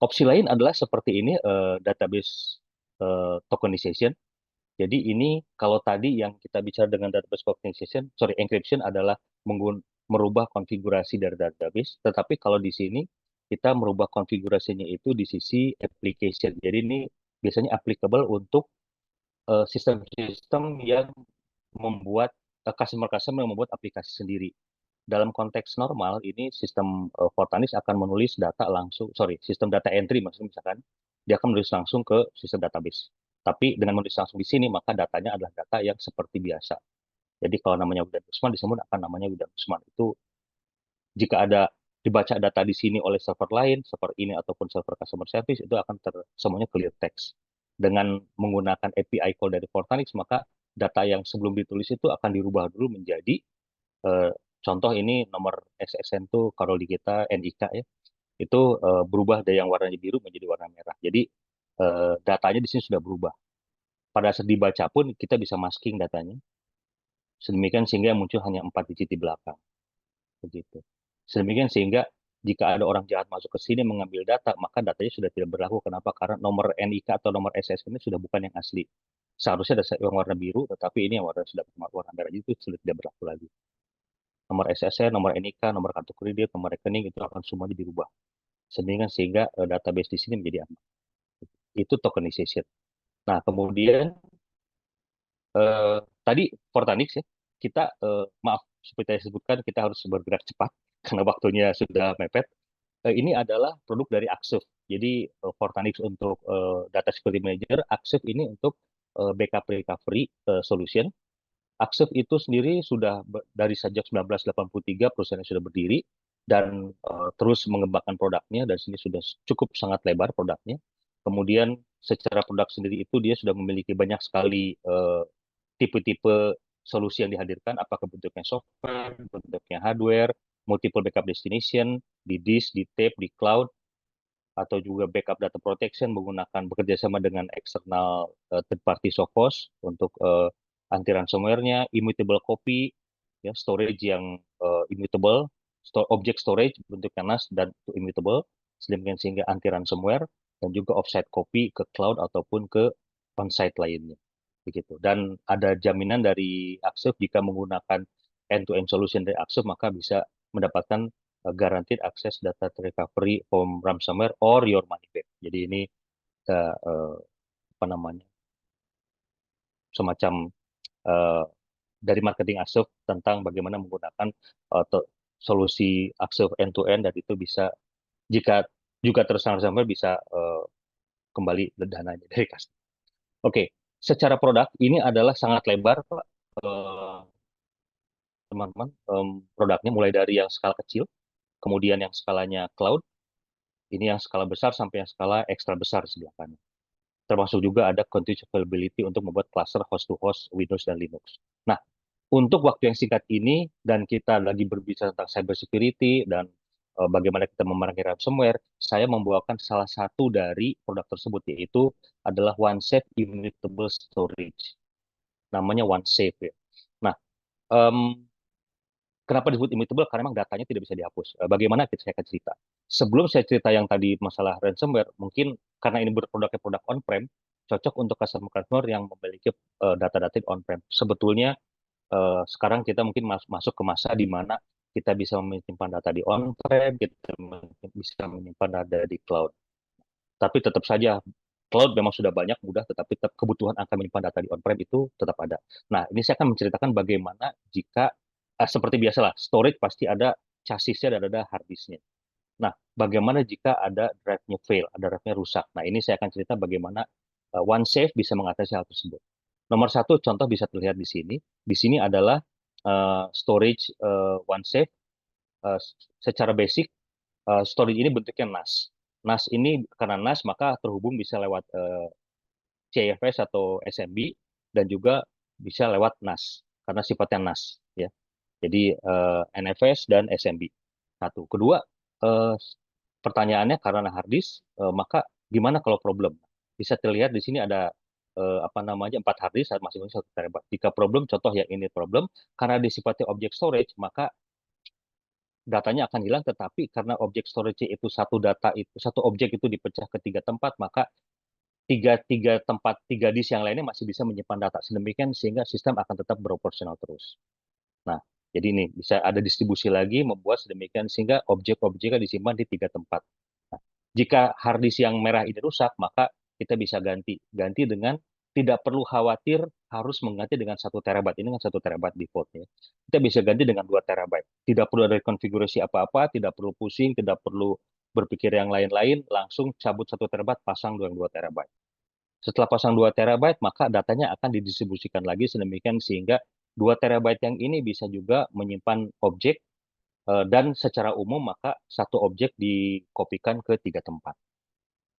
Opsi lain adalah seperti ini, database tokenization. Jadi ini kalau tadi yang kita bicara dengan database tokenization, sorry, encryption adalah merubah konfigurasi dari database, tetapi kalau di sini kita merubah konfigurasinya itu di sisi application. Jadi ini biasanya applicable untuk sistem-sistem yang membuat customer-customer yang membuat aplikasi sendiri. Dalam konteks normal, ini sistem Fortanis akan menulis data langsung, sorry, sistem data entry maksudnya misalkan, dia akan menulis langsung ke sistem database. Tapi dengan menulis langsung di sini, maka datanya adalah data yang seperti biasa. Jadi kalau namanya Wildan Usman, disebut akan namanya Wildan Usman. Itu jika ada dibaca data di sini oleh server lain, server ini ataupun server customer service, itu akan semuanya clear text. Dengan menggunakan API call dari Fortanix, maka data yang sebelum ditulis itu akan dirubah dulu menjadi eh, contoh ini nomor SSN tuh kalau di kita NIK ya, itu berubah dari yang warnanya biru menjadi warna merah. Jadi datanya di sini sudah berubah. Pada saat dibaca pun kita bisa masking datanya, sedemikian sehingga yang muncul hanya 4 digit di belakang. Begitu. Sedemikian sehingga jika ada orang jahat masuk ke sini mengambil data, maka datanya sudah tidak berlaku. Kenapa? Karena nomor NIK atau nomor SSN ini sudah bukan yang asli. Seharusnya ada yang warna biru, tetapi ini yang warna sudah warna merah itu sudah tidak berlaku lagi. Nomor SSN, nomor NIK, nomor kartu kredit, nomor rekening itu akan semuanya dirubah. Sehingga database di sini menjadi aman. Itu tokenization. Nah, kemudian tadi Fortanix ya, kita maaf seperti saya sebutkan kita harus bergerak cepat karena waktunya sudah mepet. Ini adalah produk dari Axif. Jadi Fortanix untuk Data Security Manager, Axif ini untuk backup recovery solution. Axif itu sendiri sudah dari sejak 1983 perusahaannya sudah berdiri dan terus mengembangkan produknya dan sini sudah cukup sangat lebar produknya. Kemudian secara produk sendiri itu dia sudah memiliki banyak sekali tipe-tipe solusi yang dihadirkan, apakah bentuknya software, bentuknya hardware, multiple backup destination, di disk, di tape, di cloud, atau juga backup data protection menggunakan bekerja sama dengan eksternal third party software untuk anti ransomware-nya, immutable copy, ya storage yang immutable, object storage bentuknya NAS dan immutable, sedemikian sehingga anti ransomware dan juga offsite copy ke cloud ataupun ke onsite lainnya. Begitu. Dan ada jaminan dari Axif jika menggunakan end-to-end solution dari Axif maka bisa mendapatkan guaranteed access data recovery from ransomware or your money back. Jadi ini apa namanya semacam uh, dari marketing Axif tentang bagaimana menggunakan solusi Axif end to end dan itu bisa jika juga terus ransomware bisa kembali dananya dari customer. Oke, secara produk ini adalah sangat lebar Pak. Teman-teman, produknya mulai dari yang skala kecil, kemudian yang skalanya cloud, ini yang skala besar sampai yang skala ekstra besar sebelah kanan. Termasuk juga ada continuous availability untuk membuat cluster host-to-host Windows dan Linux. Nah, untuk waktu yang singkat ini, dan kita lagi berbicara tentang cyber security dan bagaimana kita memerangi ransomware, saya membawakan salah satu dari produk tersebut, yaitu adalah OneSafe Immutable Storage. Namanya OneSafe ya. Nah, um, kenapa disebut immutable? Karena memang datanya tidak bisa dihapus. Bagaimana saya akan cerita. Sebelum saya cerita yang tadi masalah ransomware, mungkin karena ini berproduknya produk on-prem, cocok untuk customer-customer yang memiliki data-data on-prem. Sebetulnya sekarang kita mungkin masuk ke masa di mana kita bisa menyimpan data di on-prem, kita bisa menyimpan data di cloud. Tapi tetap saja cloud memang sudah banyak, mudah, tetapi tetap kebutuhan akan menyimpan data di on-prem itu tetap ada. Nah, ini saya akan menceritakan bagaimana jika seperti biasalah, storage pasti ada chassisnya dan ada hard disknya. Nah, bagaimana jika ada drive-nya fail, ada drive-nya rusak. Nah, ini saya akan cerita bagaimana OneSafe bisa mengatasi hal tersebut. Nomor satu, contoh bisa terlihat di sini. Di sini adalah storage OneSafe. Uh, secara basic, storage ini bentuknya NAS. NAS ini karena NAS maka terhubung bisa lewat CFS atau SMB dan juga bisa lewat NAS karena sifatnya NAS ya. Jadi NFS dan SMB. Satu. Kedua, eh, pertanyaannya karena hard disk, maka gimana kalau problem? Bisa terlihat di sini ada apa namanya 4 hard disk masing-masing 1 terabyte. Jika problem, contoh yang ini problem, karena disifati object storage, maka datanya akan hilang, tetapi karena objek storage itu satu objek itu dipecah ke tiga tempat, maka tiga tiga tempat tiga disk yang lainnya masih bisa menyimpan data sedemikian sehingga sistem akan tetap beroperasional terus. Nah, jadi ini bisa ada distribusi lagi membuat sedemikian sehingga objek-objeknya disimpan di tiga tempat. Nah, jika hard disk yang merah ini rusak, maka kita bisa ganti dengan tidak perlu khawatir harus mengganti dengan 1 terabyte. Ini kan 1 terabyte defaultnya. Kita bisa ganti dengan 2 terabyte. Tidak perlu ada konfigurasi apa-apa, tidak perlu pusing, tidak perlu berpikir yang lain-lain, langsung cabut 1 terabyte, pasang dengan 2 terabyte. Setelah pasang 2 terabyte, maka datanya akan didistribusikan lagi sedemikian sehingga 2 terabyte yang ini bisa juga menyimpan objek dan secara umum maka satu objek dikopikan ke tiga tempat.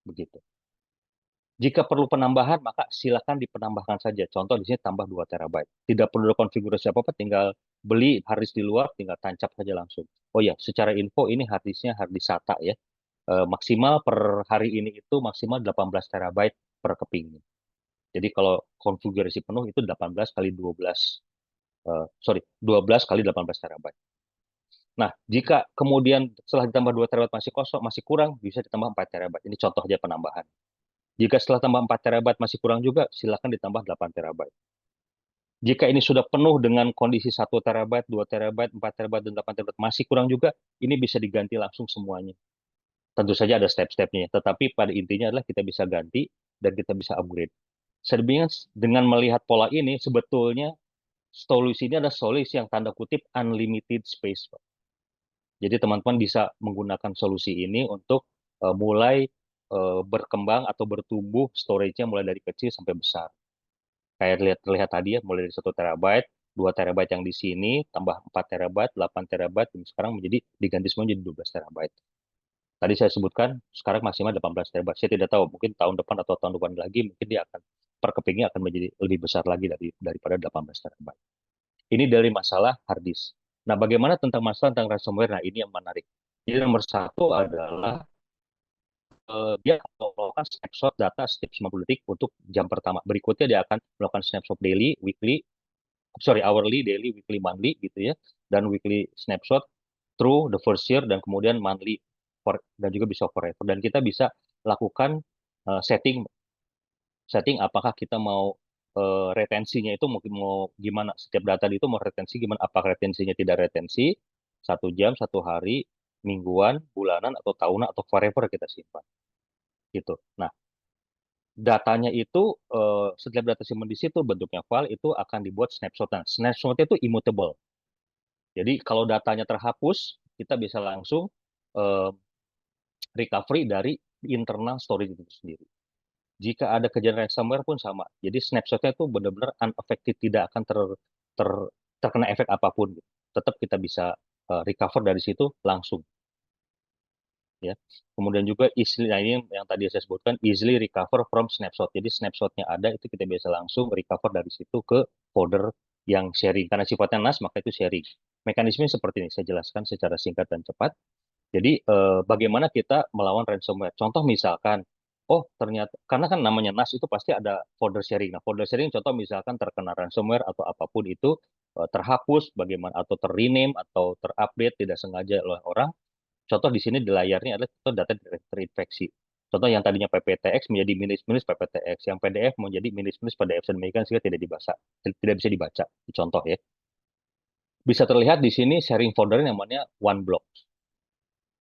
Begitu. Jika perlu penambahan, maka silakan dipenambahkan saja. Contoh di sini tambah 2 terabyte. Tidak perlu konfigurasi apa-apa, tinggal beli harddisk di luar, tinggal tancap saja langsung. Oh ya, secara info ini harddisknya harddisk SATA ya. Maksimal per hari ini itu maksimal 18 terabyte per keping. Jadi kalau konfigurasi penuh itu 18 kali 12, 12 kali 18 terabyte. Nah, jika kemudian setelah ditambah 2 terabyte masih kosong, masih kurang, bisa ditambah 4 terabyte. Ini contoh aja penambahan. Jika setelah tambah 4 terabyte masih kurang juga, silakan ditambah 8 terabyte. Jika ini sudah penuh dengan kondisi 1 terabyte, 2 terabyte, 4 terabyte, dan 8 terabyte masih kurang juga, ini bisa diganti langsung semuanya. Tentu saja ada step-stepnya, tetapi pada intinya adalah kita bisa ganti dan kita bisa upgrade. Sedemikian dengan melihat pola ini, sebetulnya solusi ini adalah solusi yang tanda kutip unlimited space, Pak. Jadi teman-teman bisa menggunakan solusi ini untuk mulai berkembang atau bertumbuh storage-nya mulai dari kecil sampai besar. Kayak terlihat tadi ya, mulai dari 1 terabyte, 2 terabyte yang di sini, tambah 4 terabyte, 8 terabyte, dan sekarang diganti semua jadi 12 terabyte. Tadi saya sebutkan sekarang maksimal 18 terabyte. Saya tidak tahu, mungkin tahun depan atau tahun depan lagi, mungkin dia akan per kepingnya akan menjadi lebih besar lagi daripada 18 terabyte. Ini dari masalah hard disk. Nah, bagaimana tentang masalah tentang ransomware? Nah, ini yang menarik. Jadi nomor satu adalah dia akan melakukan snapshot data setiap 90 detik untuk jam pertama. Berikutnya dia akan melakukan snapshot daily, weekly, hourly, daily, weekly, monthly gitu ya, dan weekly snapshot through the first year dan kemudian monthly dan juga bisa forever. Dan kita bisa lakukan setting setting apakah kita mau retensinya itu mungkin mau gimana, setiap data itu mau retensi gimana, apakah retensinya tidak retensi 1 jam, 1 hari, mingguan, bulanan, atau tahunan, atau forever kita simpan gitu. Nah, datanya itu setiap data simpan di situ bentuknya file itu akan dibuat snapshot. Nah, snapshotnya itu immutable. Jadi kalau datanya terhapus, kita bisa langsung eh, recovery dari internal storage itu sendiri. Jika ada kejadian ransomware pun sama. Jadi snapshotnya itu benar-benar unaffected, tidak akan ter, terkena efek apapun. Gitu. Tetap kita bisa recover dari situ langsung. Ya. Kemudian juga easily, nah ini yang tadi saya sebutkan, easily recover from snapshot. Jadi snapshotnya ada, itu kita bisa langsung recover dari situ ke folder yang sharing. Karena sifatnya NAS, maka itu sharing. Mekanismenya seperti ini, saya jelaskan secara singkat dan cepat. Jadi bagaimana kita melawan ransomware? Contoh misalkan, oh ternyata karena kan namanya NAS itu pasti ada folder sharing. Nah, folder sharing contoh misalkan terkena ransomware atau apapun itu terhapus, bagaimana atau terrename atau terupdate tidak sengaja oleh orang. Contoh di sini di layarnya adalah contoh data terinfeksi. Contoh yang tadinya PPTX menjadi minus-minus PPTX, yang PDF menjadi minus-minus PDF sedemikian sehingga tidak dibaca, tidak bisa dibaca. Contoh ya. Bisa terlihat di sini sharing folder yang namanya OneBlock.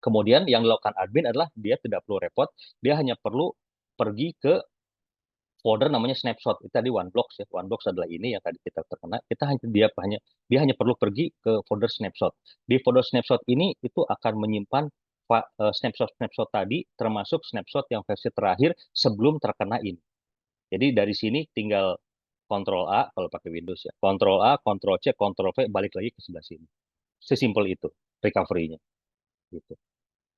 Kemudian yang dilakukan admin adalah dia tidak perlu repot, dia hanya perlu pergi ke folder namanya snapshot. Itu tadi OneBlocks ya. OneBlocks adalah ini yang tadi kita terkena. Dia hanya perlu pergi ke folder snapshot. Di folder snapshot ini itu akan menyimpan snapshot-snapshot tadi termasuk snapshot yang versi terakhir sebelum terkena ini. Jadi dari sini tinggal Ctrl A kalau pakai Windows ya. Ctrl A, Ctrl C, Ctrl V balik lagi ke sebelah sini. Sesimpel itu recovery-nya gitu.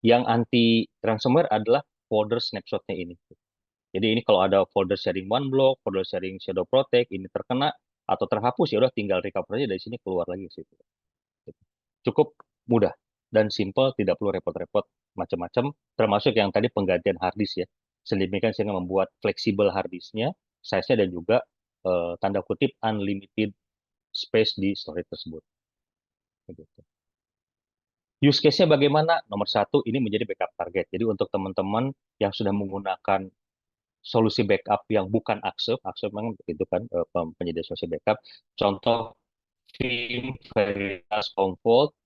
Yang anti ransomware adalah folder snapshotnya ini. Jadi ini kalau ada folder sharing OneBlock, folder sharing Shadow Protect, ini terkena atau terhapus, ya udah tinggal recover aja dari sini keluar lagi situ. Cukup mudah dan simple, tidak perlu repot-repot macam-macam, termasuk yang tadi penggantian harddisk ya. Sedemikian sehingga membuat fleksibel harddisknya, size-nya dan juga tanda kutip unlimited space di storage tersebut. Begitu. Use case-nya bagaimana? Nomor satu, ini menjadi backup target. Jadi untuk teman-teman yang sudah menggunakan solusi backup yang bukan Axo, Axo memang itu kan penyedia solusi backup. Contoh Veeam, Veritas, Commvault,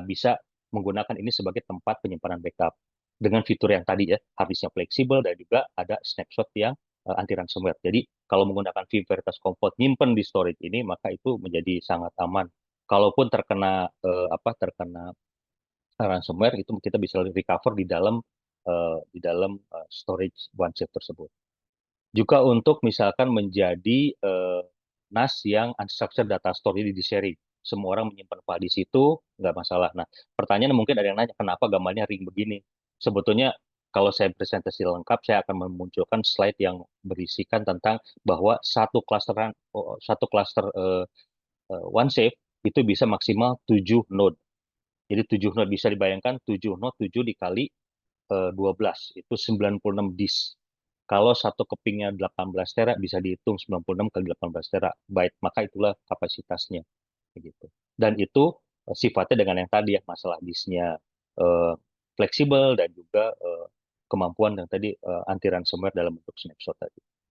bisa menggunakan ini sebagai tempat penyimpanan backup dengan fitur yang tadi ya, harddisknya fleksibel dan juga ada snapshot yang anti ransomware. Jadi kalau menggunakan Veeam, Veritas, Commvault nyimpen di storage ini, maka itu menjadi sangat aman. Kalaupun terkena terkena ransomware, itu kita bisa recover di dalam storage OneSafe tersebut. Juga untuk misalkan menjadi NAS yang unstructured data store, jadi di sharing. Semua orang menyimpan file di situ, nggak masalah. Nah, pertanyaan mungkin ada yang nanya, kenapa gambarnya ring begini? Sebetulnya kalau saya presentasi lengkap, saya akan memunculkan slide yang berisikan tentang bahwa satu cluster OneSafe itu bisa maksimal 7 node. Jadi 7 node bisa dibayangkan 7 node 7 dikali 12 itu 96 disk. Kalau satu kepingnya 18 tera bisa dihitung 96 kali 18 terabyte, maka itulah kapasitasnya begitu. Dan itu sifatnya dengan yang tadi ya, masalah disknya eh, fleksibel dan juga kemampuan yang tadi anti ransomware dalam bentuk snapshot tadi.